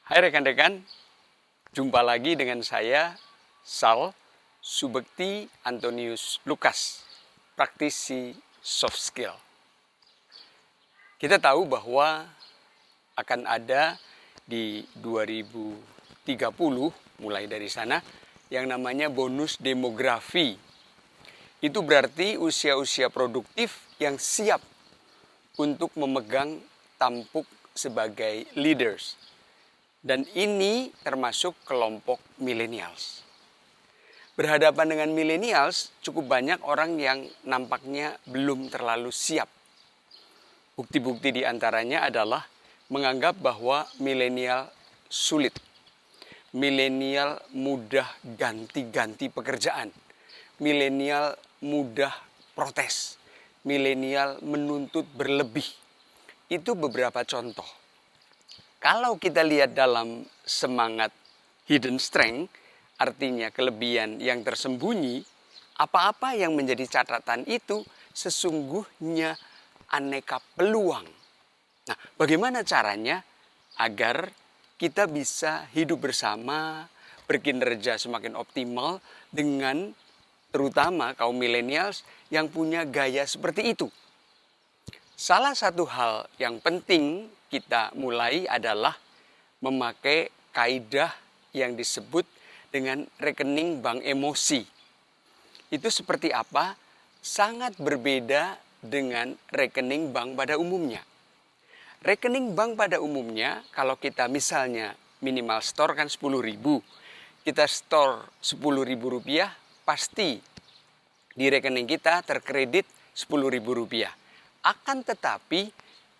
Hai rekan-rekan, jumpa lagi dengan saya, Sal Subekti Antonius Lukas, praktisi soft skill. Kita tahu bahwa akan ada di 2030, mulai dari sana, yang namanya bonus demografi. Itu berarti usia-usia produktif yang siap untuk memegang tampuk sebagai leaders. Dan ini termasuk kelompok millennials. Berhadapan dengan millennials, cukup banyak orang yang nampaknya belum terlalu siap. Bukti-bukti di antaranya adalah menganggap bahwa milenial sulit. Milenial mudah ganti-ganti pekerjaan. Milenial mudah protes. Milenial menuntut berlebih. Itu beberapa contoh. Kalau kita lihat dalam semangat hidden strength, artinya kelebihan yang tersembunyi, apa-apa yang menjadi catatan itu sesungguhnya aneka peluang. Nah, bagaimana caranya agar kita bisa hidup bersama, berkinerja semakin optimal dengan terutama kaum millennials yang punya gaya seperti itu? Salah satu hal yang penting kita mulai adalah memakai kaidah yang disebut dengan rekening bank emosi. Itu seperti apa? Sangat berbeda dengan rekening bank pada umumnya. Rekening bank pada umumnya, kalau kita misalnya minimal store kan 10.000, kita store 10.000 rupiah, pasti di rekening kita terkredit 10.000 rupiah. Akan tetapi,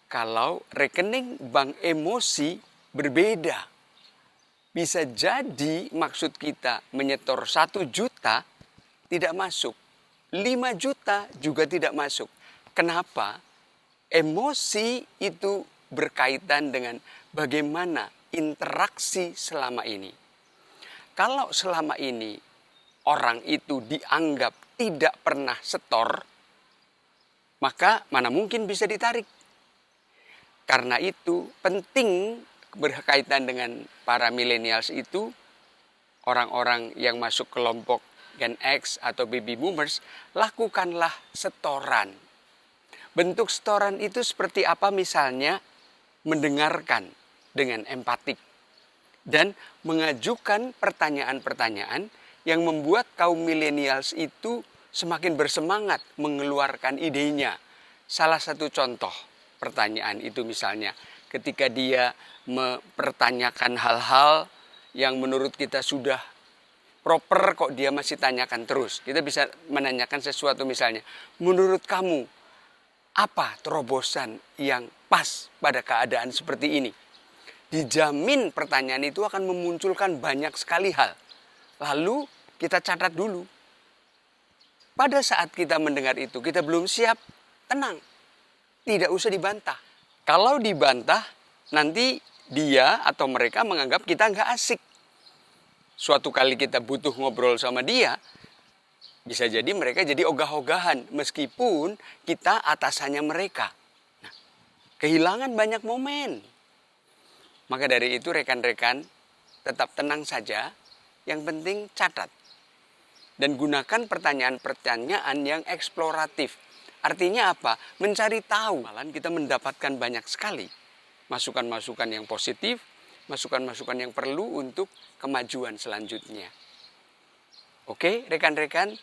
kalau rekening bank emosi berbeda. Bisa jadi maksud kita menyetor 1 juta tidak masuk. 5 juta juga tidak masuk. Kenapa? Emosi itu berkaitan dengan bagaimana interaksi selama ini. Kalau selama ini orang itu dianggap tidak pernah setor, maka mana mungkin bisa ditarik. Karena itu penting berkaitan dengan para millennials itu, orang-orang yang masuk kelompok Gen X atau baby boomers, lakukanlah setoran. Bentuk setoran itu seperti apa? Misalnya mendengarkan dengan empatik dan mengajukan pertanyaan-pertanyaan yang membuat kaum millennials itu semakin bersemangat mengeluarkan idenya. Salah satu contoh pertanyaan itu misalnya ketika dia mempertanyakan hal-hal yang menurut kita sudah proper kok dia masih tanyakan terus. Kita bisa menanyakan sesuatu misalnya, menurut kamu apa terobosan yang pas pada keadaan seperti ini? Dijamin pertanyaan itu akan memunculkan banyak sekali hal. Lalu kita catat dulu. Pada saat kita mendengar itu, kita belum siap, tenang. Tidak usah dibantah. Kalau dibantah, nanti dia atau mereka menganggap kita nggak asik. Suatu kali kita butuh ngobrol sama dia, bisa jadi mereka jadi ogah-ogahan meskipun kita atasannya mereka. Nah, kehilangan banyak momen. Maka dari itu rekan-rekan tetap tenang saja, yang penting catat. Dan gunakan pertanyaan-pertanyaan yang eksploratif. Artinya apa? Mencari tahu. Malah kita mendapatkan banyak sekali masukan-masukan yang positif, masukan-masukan yang perlu untuk kemajuan selanjutnya. Oke, rekan-rekan,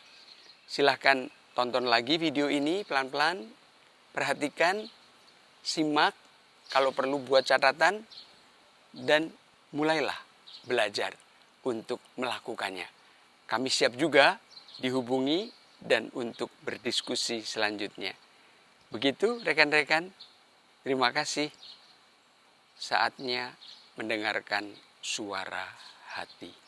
silahkan tonton lagi video ini pelan-pelan. Perhatikan, simak, kalau perlu buat catatan, dan mulailah belajar untuk melakukannya. Kami siap juga dihubungi dan untuk berdiskusi selanjutnya. Begitu rekan-rekan, terima kasih. Saatnya mendengarkan suara hati.